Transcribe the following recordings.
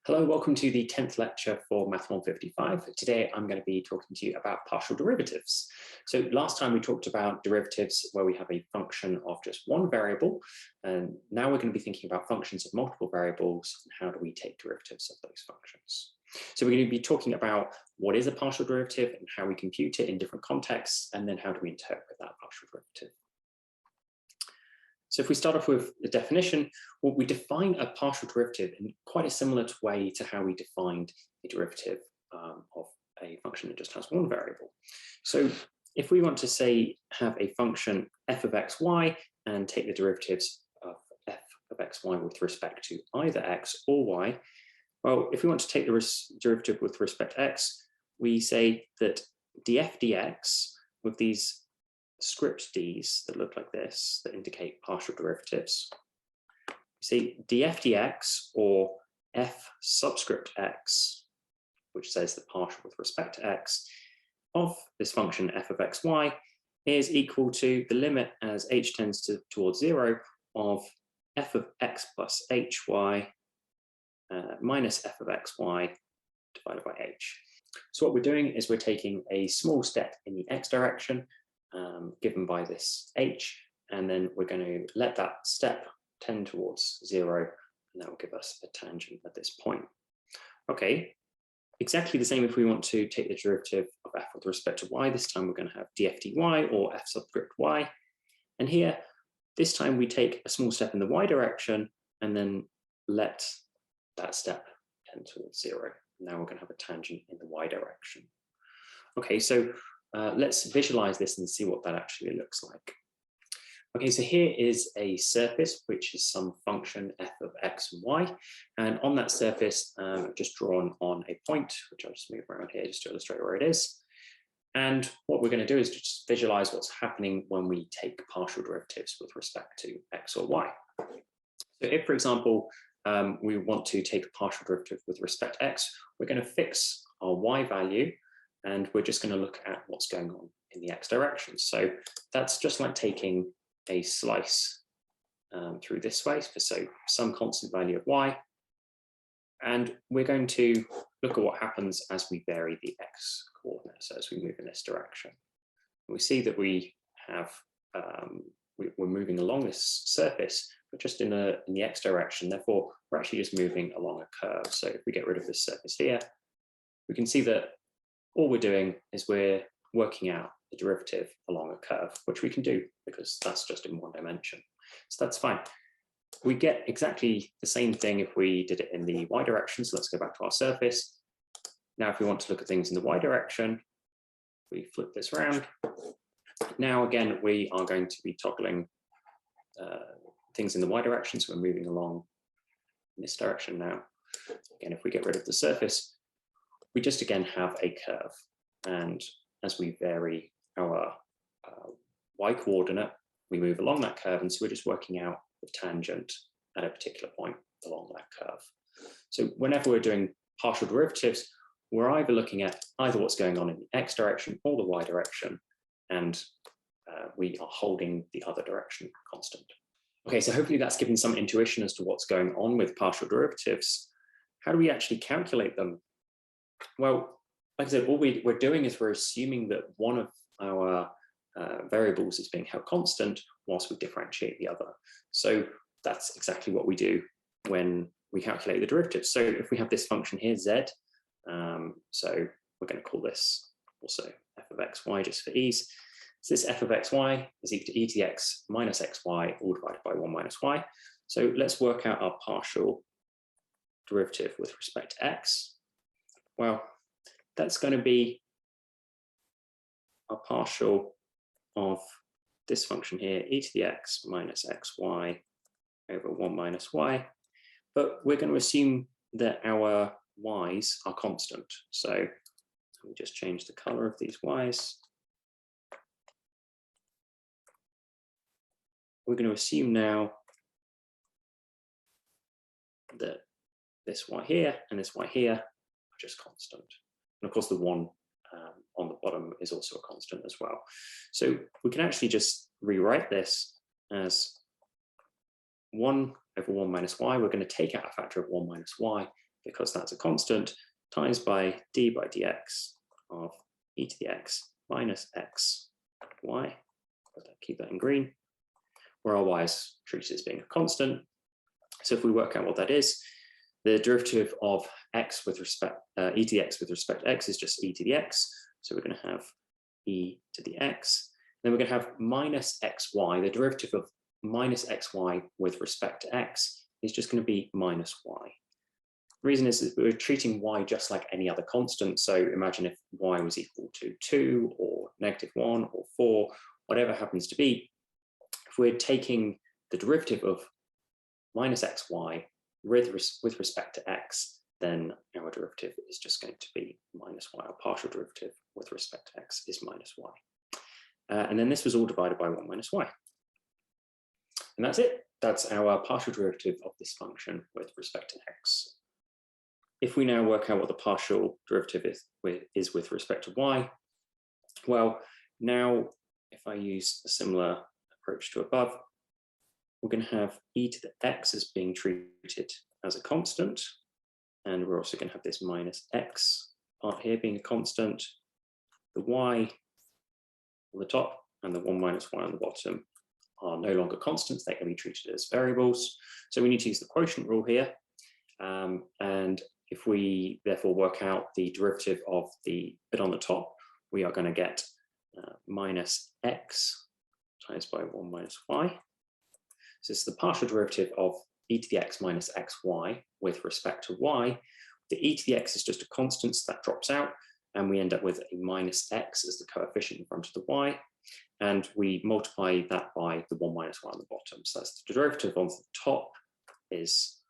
Hello, welcome to the 10th lecture for Math 155. Today I'm going to be talking to you about partial derivatives. So last time we talked about derivatives where we have a function of just one variable, and now we're going to be thinking about functions of multiple variables and how do we take derivatives of those functions. So we're going to be talking about what is a partial derivative and how we compute it in different contexts, and then how do we interpret that partial derivative. So if we start off with the definition, well, we define a partial derivative in quite a similar way to how we defined a derivative of a function that just has one variable. So if we want to say have a function f of xy and take the derivatives of f of xy with respect to either x or y, well, if we want to take the derivative with respect to x, we say that df dx with these script d's that look like this, that indicate partial derivatives. You see df dx or f subscript x, which says the partial with respect to x, of this function f of xy is equal to the limit as h tends towards 0 of f of x plus hy minus f of xy divided by h. So what we're doing is we're taking a small step in the x direction given by this h, and then we're going to let that step tend towards 0, and that will give us a tangent at this point. Okay, exactly the same if we want to take the derivative of f with respect to y. This time we're going to have df dy or f subscript y, and here this time we take a small step in the y direction and then let that step tend towards 0. Now we're going to have a tangent in the y direction. Okay, so let's visualize this and see what that actually looks like. Okay, so here is a surface, which is some function f of x and y. And on that surface, I've just drawn on a point, which I'll just move around here just to illustrate where it is. And what we're going to do is just visualize what's happening when we take partial derivatives with respect to x or y. So if, for example, we want to take a partial derivative with respect to x, we're going to fix our y value, and we're just going to look at what's going on in the x direction. So that's just like taking a slice through this way, so some constant value of y, and we're going to look at what happens as we vary the x coordinates, so as we move in this direction. We see that we have, we're moving along this surface, but just in the x direction, therefore we're actually just moving along a curve. So if we get rid of this surface here, we can see that all we're doing is we're working out the derivative along a curve, which we can do because that's just in one dimension. So that's fine. We get exactly the same thing if we did it in the y direction. So let's go back to our surface. Now, if we want to look at things in the y direction, we flip this around. Now, again, we are going to be toggling things in the y direction. So we're moving along in this direction now. Again, if we get rid of the surface, we just again have a curve, and as we vary our y coordinate, we move along that curve, and so we're just working out the tangent at a particular point along that curve. So whenever we're doing partial derivatives, we're either looking at either what's going on in the x direction or the y direction, and we are holding the other direction constant. Okay, so hopefully that's given some intuition as to what's going on with partial derivatives. How do we actually calculate them? Well, like I said, what we're doing is we're assuming that one of our variables is being held constant whilst we differentiate the other. So that's exactly what we do when we calculate the derivative. So if we have this function here, z, so we're going to call this also f of xy just for ease. So this f of xy is equal to e to the x minus xy all divided by 1 minus y. So let's work out our partial derivative with respect to x. Well, that's going to be a partial of this function here, e to the x minus xy over 1 minus y. But we're going to assume that our y's are constant. So let me just change the color of these y's. We're going to assume now that this y here and this y here are just constant. And of course, the 1 on the bottom is also a constant as well. So we can actually just rewrite this as 1 over 1 minus y. We're going to take out a factor of 1 minus y, because that's a constant, times by dx of e to the x minus x y. Keep that in green, where our y is treated as being a constant. So if we work out what that is, the derivative of x with respect, e to the x with respect to x is just e to the x. So we're going to have e to the x. Then we're going to have minus xy. The derivative of minus xy with respect to x is just going to be minus y. The reason is that we're treating y just like any other constant. So imagine if y was equal to 2 or -1 or 4, whatever happens to be. If we're taking the derivative of minus xy with respect to x, then our derivative is just going to be minus y. Our partial derivative with respect to x is minus y. And then this was all divided by 1 minus y. And that's it. That's our partial derivative of this function with respect to x. If we now work out what the partial derivative is with respect to y, well, now if I use a similar approach to above, we're going to have e to the x as being treated as a constant. And we're also going to have this minus x part here being a constant. The y on the top and the 1 minus y on the bottom are no longer constants. They can be treated as variables. So we need to use the quotient rule here. And if we therefore work out the derivative of the bit on the top, we are going to get minus x times by 1 minus y. So this is the partial derivative of e to the x minus xy with respect to y. The e to the x is just a constant, so that drops out, and we end up with a minus x as the coefficient in front of the y. And we multiply that by the 1 minus y on the bottom. So that's the derivative on the top is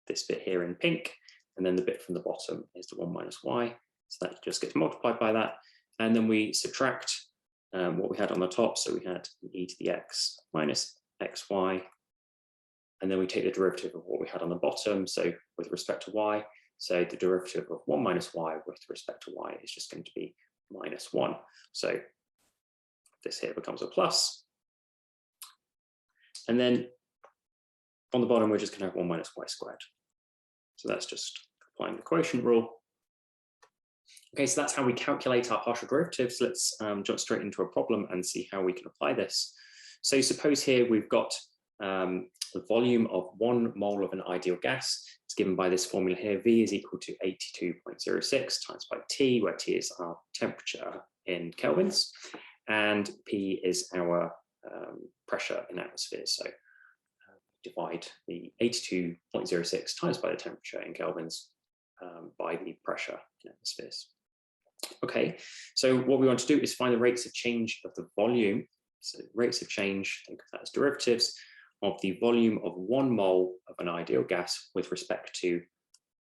this bit here in pink, and then the bit from the bottom is the 1 minus y. So that just gets multiplied by that. And then we subtract what we had on the top. So we had e to the x minus xy. And then we take the derivative of what we had on the bottom. So with respect to y, so the derivative of 1 minus y with respect to y is just going to be minus 1. So this here becomes a plus. And then on the bottom, we're just going to have 1 minus y squared. So that's just applying the quotient rule. Okay, so that's how we calculate our partial derivatives. Let's jump straight into a problem and see how we can apply this. So suppose here we've got the volume of 1 mole of an ideal gas. It's given by this formula here. V is equal to 82.06 times by T, where T is our temperature in kelvins, and P is our pressure in atmospheres. So divide the 82.06 times by the temperature in kelvins by the pressure in atmospheres. Okay, so what we want to do is find the rates of change of the volume. So rates of change, think of that as derivatives, of the volume of 1 mole of an ideal gas with respect to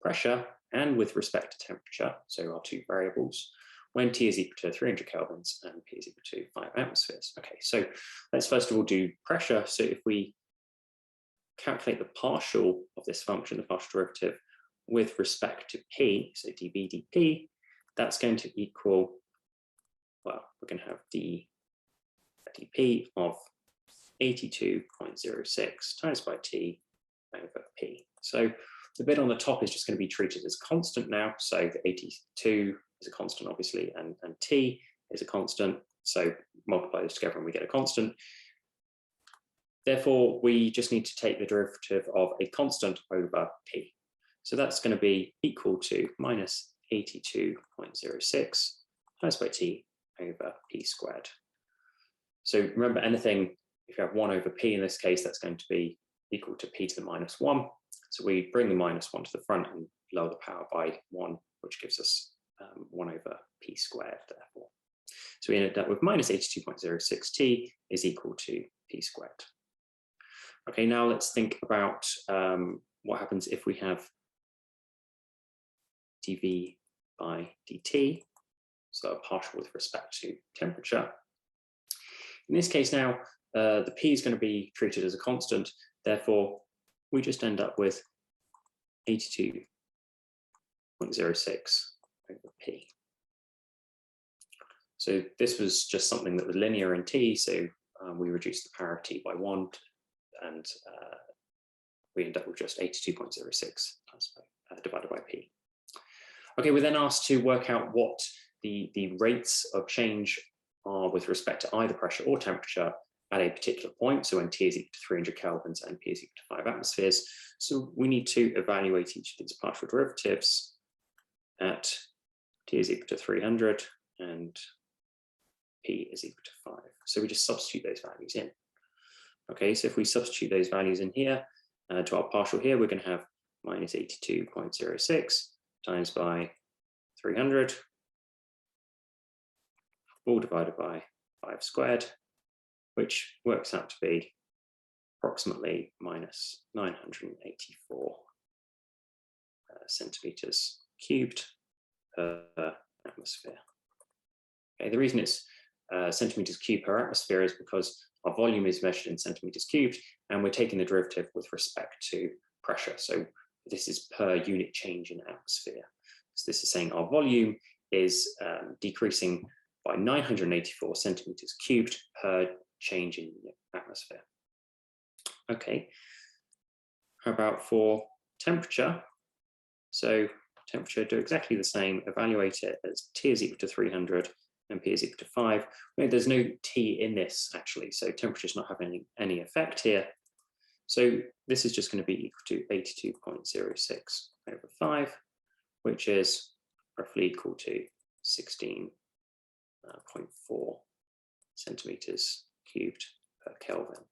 pressure and with respect to temperature, so our two variables, when T is equal to 300 kelvins and P is equal to 5 atmospheres. Okay, so let's first of all do pressure. So if we calculate the partial of this function, the partial derivative, with respect to P, so dV dP, that's going to equal, well, we're going to have dP of 82.06 times by T over P. So the bit on the top is just going to be treated as constant now. So the 82 is a constant, obviously, and T is a constant. So multiply those together and we get a constant. Therefore, we just need to take the derivative of a constant over P. So that's going to be equal to minus 82.06 times by T over P squared. So remember, anything, if you have 1 over P in this case, that's going to be equal to P to the minus 1. So we bring the minus 1 to the front and lower the power by 1, which gives us 1 over P squared, therefore. So we ended up with minus 82.06 T is equal to P squared. Okay, now let's think about what happens if we have dV by dt, so a partial with respect to temperature. In this case now, the P is going to be treated as a constant, therefore we just end up with 82.06 over P. So this was just something that was linear in T, so we reduced the power of T by 1, and we end up with just 82.06 divided by P. Okay, we're then asked to work out what the rates of change are with respect to either pressure or temperature at a particular point. So when T is equal to 300 kelvins and P is equal to 5 atmospheres. So we need to evaluate each of these partial derivatives at T is equal to 300 and P is equal to 5. So we just substitute those values in. Okay, so if we substitute those values in here to our partial here, we're going to have minus 82.06 times by 300, all divided by 5 squared, which works out to be approximately minus 984 centimeters cubed per atmosphere. Okay, the reason it's centimeters cubed per atmosphere is because our volume is measured in centimeters cubed, and we're taking the derivative with respect to pressure. So this is per unit change in atmosphere. So this is saying our volume is decreasing by 984 centimeters cubed per change in atmosphere. Okay, how about for temperature? So temperature, do exactly the same, evaluate it as T is equal to 300 and P is equal to 5. There's no T in this actually, so temperature is not having any effect here. So this is just going to be equal to 82.06 over 5, which is roughly equal to 16.4 centimeters cubed per Kelvin.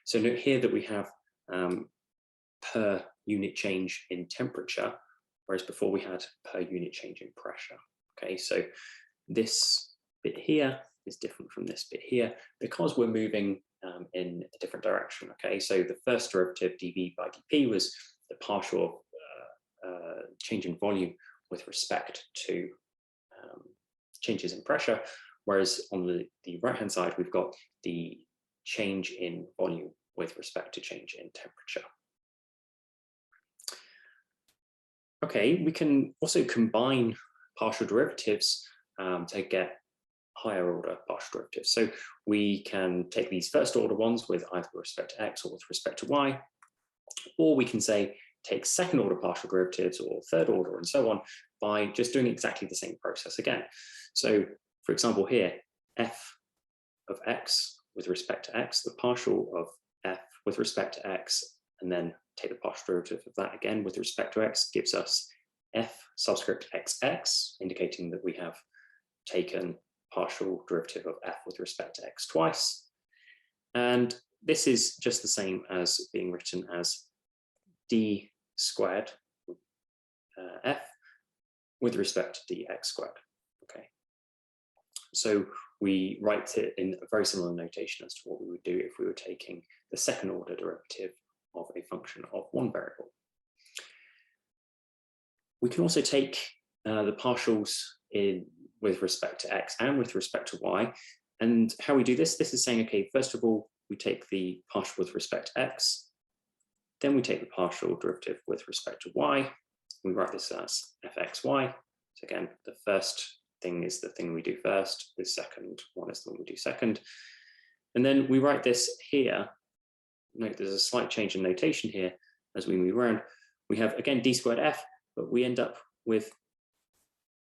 So note here that we have per unit change in temperature, whereas before we had per unit change in pressure. Okay, so this bit here is different from this bit here because we're moving in a different direction. Okay, so the first derivative dV by dP was the partial change in volume with respect to changes in pressure, whereas on the right-hand side, we've got the change in volume with respect to change in temperature. Okay, we can also combine partial derivatives to get higher order partial derivatives. So we can take these first order ones with either with respect to x or with respect to y, or we can say take second order partial derivatives or third order and so on by just doing exactly the same process again. So for example here, f of x with respect to x, the partial of f with respect to x, and then take the partial derivative of that again with respect to x gives us f subscript xx, indicating that we have taken partial derivative of f with respect to x twice. And this is just the same as being written as d squared f with respect to dx squared. Okay, so we write it in a very similar notation as to what we would do if we were taking the second order derivative of a function of one variable. We can also take the partials with respect to x and with respect to y. And how we do this is saying, okay, first of all, we take the partial with respect to x, then we take the partial derivative with respect to y. We write this as fxy. So again, the first thing is the thing we do first, the second one is the one we do second. And then we write this here. Note there's a slight change in notation here as we move around. We have, again, d squared f, but we end up with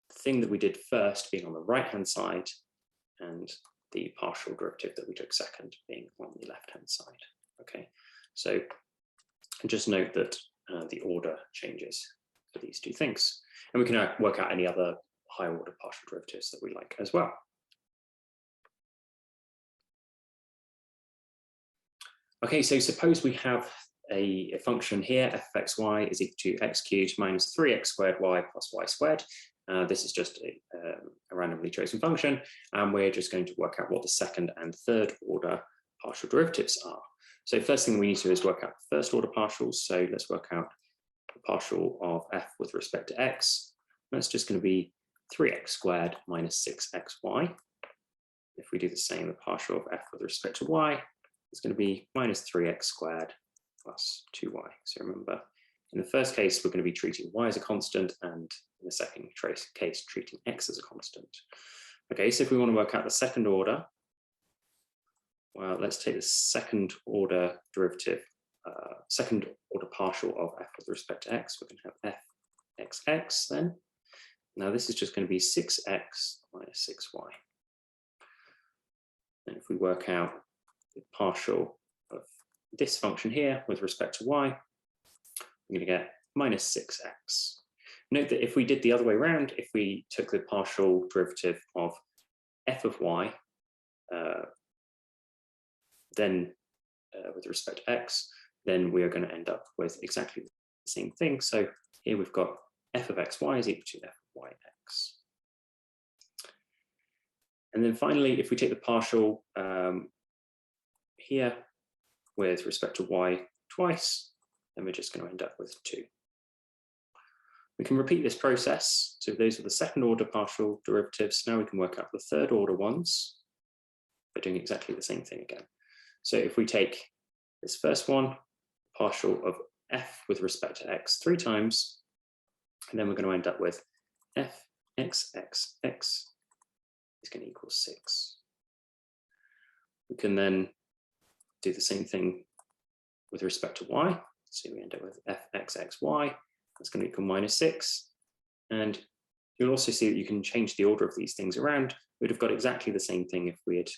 the thing that we did first being on the right-hand side and the partial derivative that we took second being on the left-hand side. Okay, so just note that the order changes for these two things. And we can work out any other higher order partial derivatives that we like as well. Okay, so suppose we have a function here, f of xy is equal to x cubed minus 3x squared y plus y squared. This is just a randomly chosen function, and we're just going to work out what the second and third order partial derivatives are. So first thing we need to do is work out first order partials. So let's work out the partial of f with respect to x. That's just going to be 3x squared minus 6xy. If we do the same, the partial of f with respect to y is going to be minus 3x squared plus 2y. So remember, in the first case, we're going to be treating y as a constant, and in the second case, treating x as a constant. Okay, so if we want to work out the second order, well, let's take the second order derivative, second order partial of f with respect to x. We're going to have xx then. Now this is just going to be 6x minus 6y. And if we work out the partial of this function here with respect to y, we're going to get minus 6x. Note that if we did the other way around, if we took the partial derivative of f of y, then with respect to x, then we are going to end up with exactly the same thing. So here we've got f of xy is equal to f of yx. And then finally, if we take the partial here with respect to y twice, then we're just going to end up with 2. We can repeat this process. So those are the second order partial derivatives. Now we can work out the third order ones by doing exactly the same thing again. So if we take this first one, partial of f with respect to x 3 times, and then we're going to end up with f x x x is going to equal 6. We can then do the same thing with respect to y. So we end up with f x x y. That's going to equal minus 6. And you'll also see that you can change the order of these things around. We'd have got exactly the same thing if we had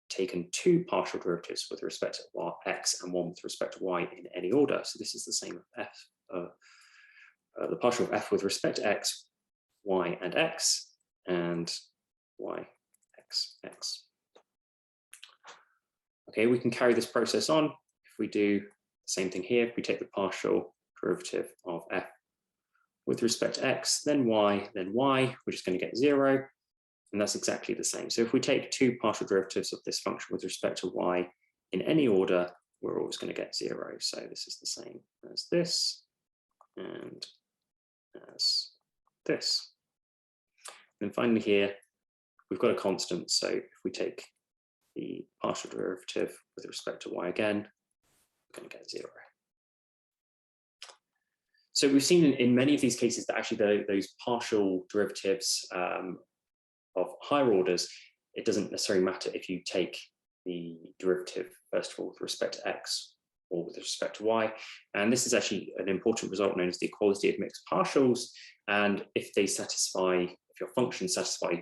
taken 2 partial derivatives with respect to x and 1 with respect to y in any order. So this is the same of f, the partial of f with respect to x, y and x, and y, x, x. Okay, we can carry this process on. If we do the same thing here, if we take the partial derivative of f with respect to x, then y, we're just going to get 0. And that's exactly the same. So if we take 2 partial derivatives of this function with respect to y in any order, we're always going to get 0. So this is the same as this and as this. And finally here, we've got a constant. So if we take the partial derivative with respect to y again, we're going to get 0. So we've seen in many of these cases that actually those partial derivatives of higher orders, it doesn't necessarily matter if you take the derivative, first of all, with respect to x or with respect to y. And this is actually an important result known as the equality of mixed partials. And if they satisfy, if your functions satisfy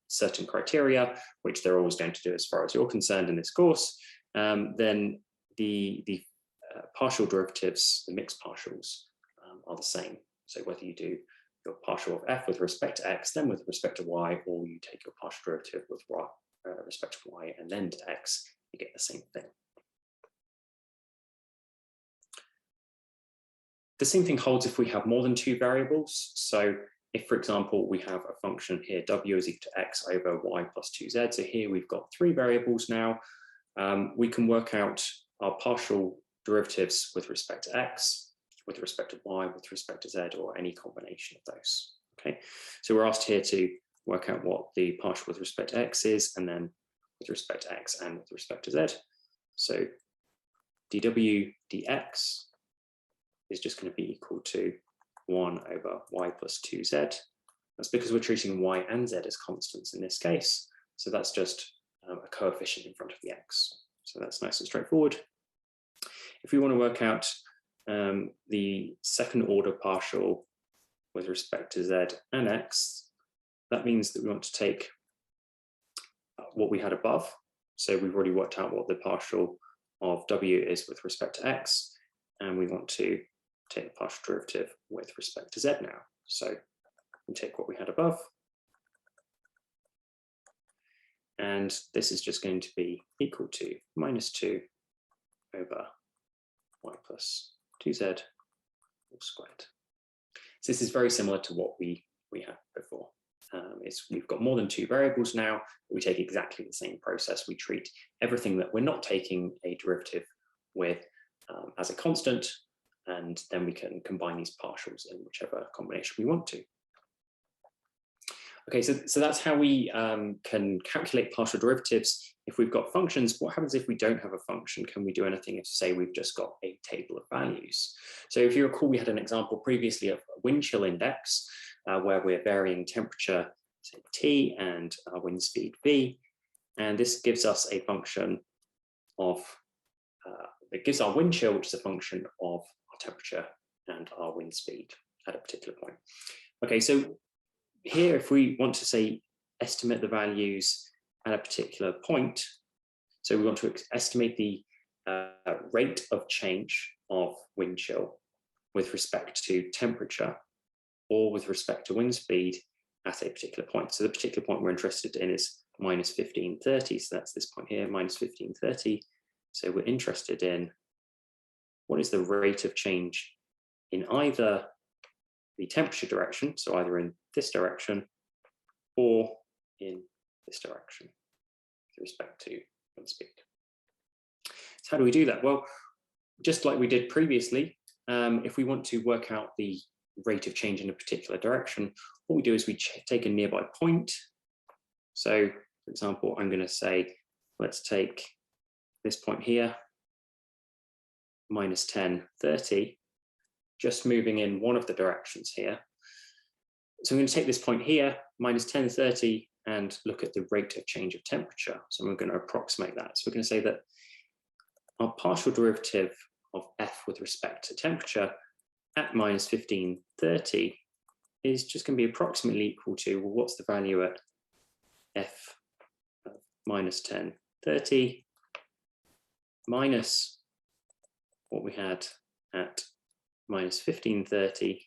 certain criteria, which they're always going to do as far as you're concerned in this course, then the partial derivatives, the mixed partials, are the same. So whether you do your partial of f with respect to x, then with respect to y, or you take your partial derivative with respect to y and then to x, you get the same thing. The same thing holds if we have more than 2 variables. So if, for example, we have a function here, w is equal to x over y plus 2z. So here we've got 3 variables now. We can work out our partial derivatives with respect to x, with respect to y, with respect to z, or any combination of those. Okay, so we're asked here to work out what the partial with respect to x is, and then with respect to x and with respect to z. So dw dx is just going to be equal to 1 over y plus 2z. That's because we're treating y and z as constants in this case. So that's just a coefficient in front of the x. So that's nice and straightforward. If we want to work out the second order partial with respect to z and x, that means that we want to take what we had above. So we've already worked out what the partial of w is with respect to x, and we want to take the partial derivative with respect to z now. So we take what we had above, and this is just going to be equal to minus 2 over y plus 2z all squared. So this is very similar to what we had before. We've got more than 2 variables now. We take exactly the same process. We treat everything that we're not taking a derivative with as a constant, and then we can combine these partials in whichever combination we want to. Okay, so that's how we can calculate partial derivatives. If we've got functions, what happens if we don't have a function? Can we do anything if, say, we've just got a table of values? So if you recall, we had an example previously of a wind chill index, where we're varying temperature, say, T, and our wind speed V. And this gives us a function of, it gives our wind chill, which is a function of our temperature and our wind speed. at a particular point. Okay, so here, if we want to say estimate the values at a particular point, so we want to estimate the rate of change of wind chill with respect to temperature or with respect to wind speed at a particular point. So the particular point we're interested in is minus 1530. So that's this point here, minus 1530. So we're interested in what is the rate of change in either the temperature direction, so either in this direction or in this direction with respect to wind speed. So how do we do that? Well, just like we did previously, if we want to work out the rate of change in a particular direction, what we do is we take a nearby point. So, for example, I'm going to say, let's take this point here, minus 1030, just moving in one of the directions here. So I'm going to take this point here, minus 1030, and look at the rate of change of temperature. So we're going to approximate that. So we're going to say that our partial derivative of F with respect to temperature at minus 1530 is just going to be approximately equal to, well, what's the value at F of minus 1030 minus what we had at minus 1530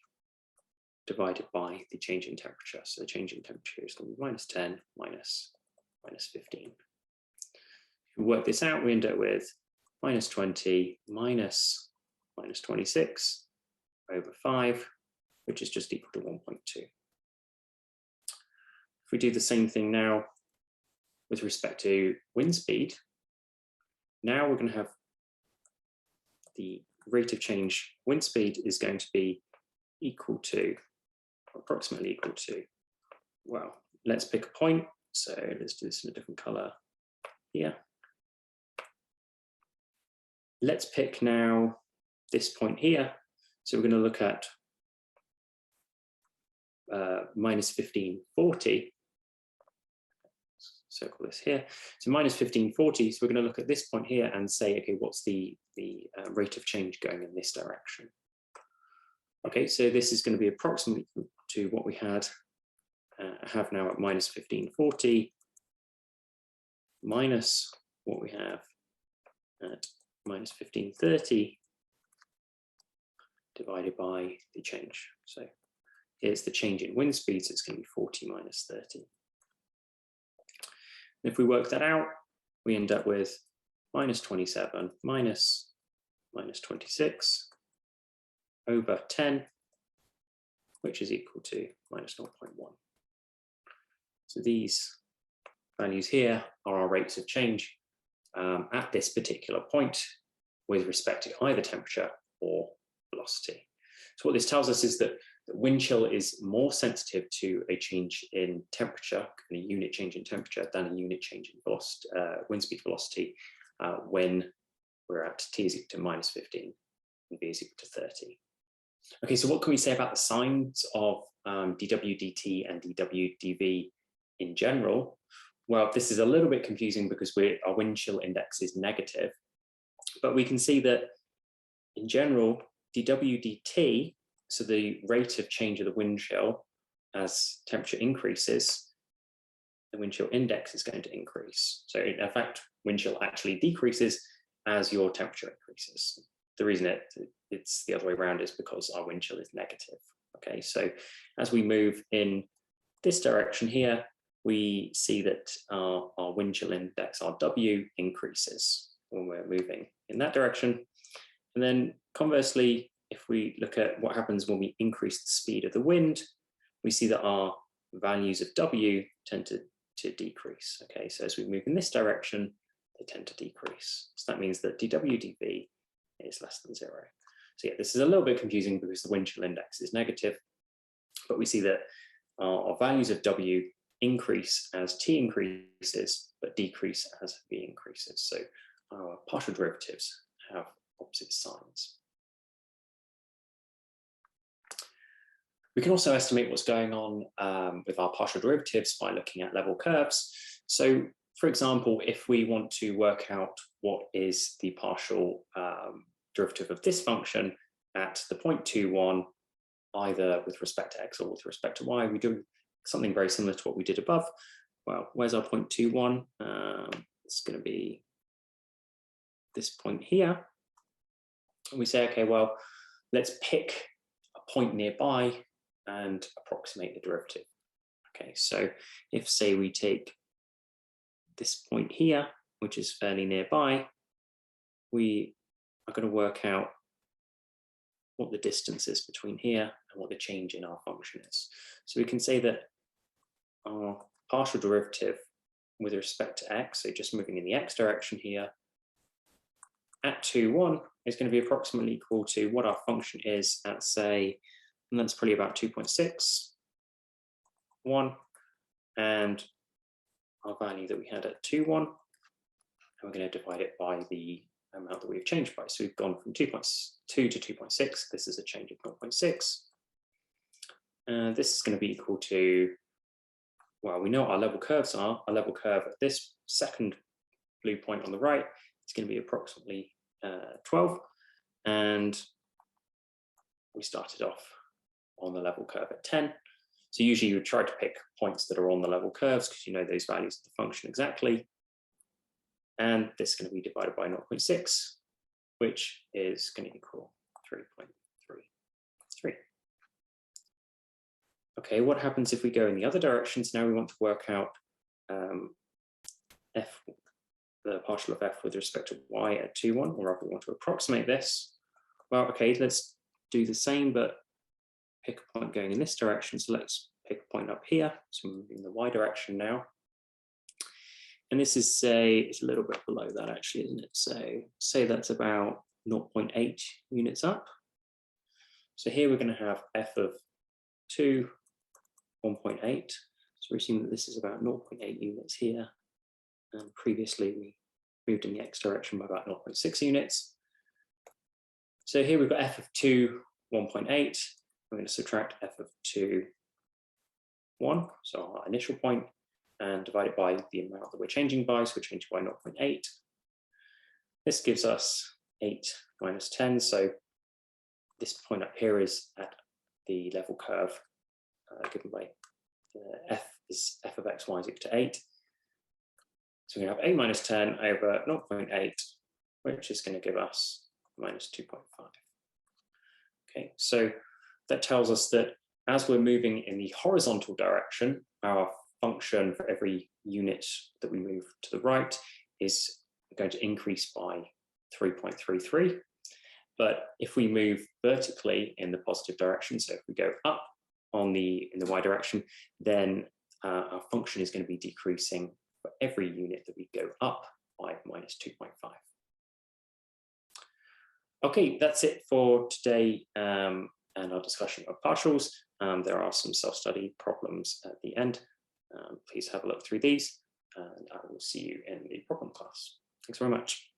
divided by the change in temperature. So the change in temperature is going to be minus 10 minus 15. If we work this out, we end up with minus 20 minus 26 over 5, which is just equal to 1.2. If we do the same thing now with respect to wind speed, now we're going to have the rate of change, wind speed is going to be equal to, or approximately equal to, well, let's pick a point. So let's do this in a different color here. Let's pick now this point here. So we're going to look at minus 1540. Circle this here. So minus 1540. So we're going to look at this point here and say, okay, what's the rate of change going in this direction? Okay, so this is going to be approximately to what we have now at minus 1540 minus what we have at minus 1530 divided by the change. So here's the change in wind speed, so it's going to be 40 minus 30. And if we work that out, we end up with minus 27 minus 26 over 10, which is equal to minus 0.1. So these values here are our rates of change at this particular point with respect to either temperature or velocity. So what this tells us is that wind chill is more sensitive to a change in temperature, a unit change in temperature, than a unit change in velocity, wind speed velocity when we're at t is equal to minus 15 and v is equal to 30. Okay, so what can we say about the signs of dw dt and dw dv in general? Well, this is a little bit confusing because our wind chill index is negative, but we can see that in general, dw dt, so the rate of change of the wind chill as temperature increases, the wind chill index is going to increase. So in fact, wind chill actually decreases as your temperature increases. The reason it's the other way around is because our wind chill is negative. Okay, so as we move in this direction here, we see that our wind chill index, our W, increases when we're moving in that direction. And then conversely, if we look at what happens when we increase the speed of the wind, we see that our values of W tend to decrease. Okay, so as we move in this direction, they tend to decrease. So that means that dw dv is less than 0. So yeah, this is a little bit confusing because the wind chill index is negative, but we see that our values of W increase as t increases, but decrease as v increases. So our partial derivatives have opposite signs. We can also estimate what's going on with our partial derivatives by looking at level curves. So for example, if we want to work out what is the partial derivative of this function at the point 2, 1, either with respect to x or with respect to y. We do something very similar to what we did above. Well, where's our point 21? It's going to be this point here. And we say, okay, well, let's pick a point nearby and approximate the derivative. Okay, so if, say, we take this point here, which is fairly nearby, we are going to work out what the distance is between here and what the change in our function is. So we can say that our partial derivative with respect to x, so just moving in the x direction here, at 2, 1 is going to be approximately equal to what our function is at, say, and that's probably about 2.6, 1, and our value that we had at 2, 1, and we're going to divide it by the amount that we've changed by. So we've gone from 2.2 to 2.6. This is a change of 0.6. This is going to be equal to, well, we know what our level curves are. Our level curve at this second blue point on the right is going to be approximately 12. And we started off on the level curve at 10. So usually you would try to pick points that are on the level curves because you know those values of the function exactly. And this is going to be divided by 0.6, which is going to equal 3.33. Okay, what happens if we go in the other direction? So now we want to work out f, the partial of f with respect to y at 2, 1, or if we want to approximate this. Well, okay, let's do the same, but pick a point going in this direction. So let's pick a point up here. So we're moving in the y direction now. And this is, say, it's a little bit below that actually, isn't it? So say that's about 0.8 units up. So here we're going to have f of 2, 1.8. So we assume that this is about 0.8 units here. And previously we moved in the x direction by about 0.6 units. So here we've got f of 2, 1.8. We're going to subtract f of 2, 1, so our initial point, and divide it by the amount that we're changing by, so we're changing by 0.8. This gives us 8 minus 10, so this point up here is at the level curve given by f is f of x, y is equal to 8. So we're going to have 8 minus 10 over 0.8, which is going to give us minus 2.5. Okay, so that tells us that as we're moving in the horizontal direction, our function for every unit that we move to the right is going to increase by 3.33. But if we move vertically in the positive direction, so if we go up in the y direction, then our function is going to be decreasing for every unit that we go up by minus 2.5. Okay, that's it for today and our discussion of partials. There are some self-study problems at the end. Please have a look through these, and I will see you in the problem class. Thanks very much.